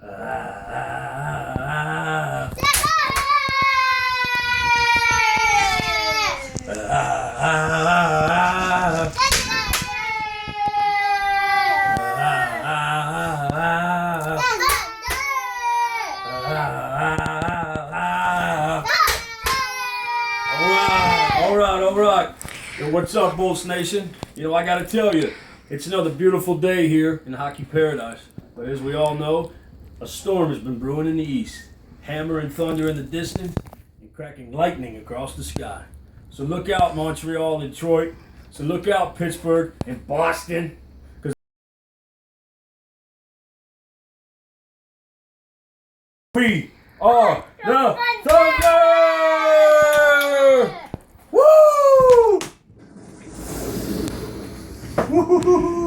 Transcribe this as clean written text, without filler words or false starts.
All right. Yo, what's up, Bulls Nation? You know, I gotta tell you, it's another beautiful day here in hockey paradise. But as we all know, a storm has been brewing in the east, hammer and thunder in the distance, and cracking lightning across the sky. So look out, Montreal and Detroit. So look out, Pittsburgh and Boston. We are the Thunder! Woo! Woo!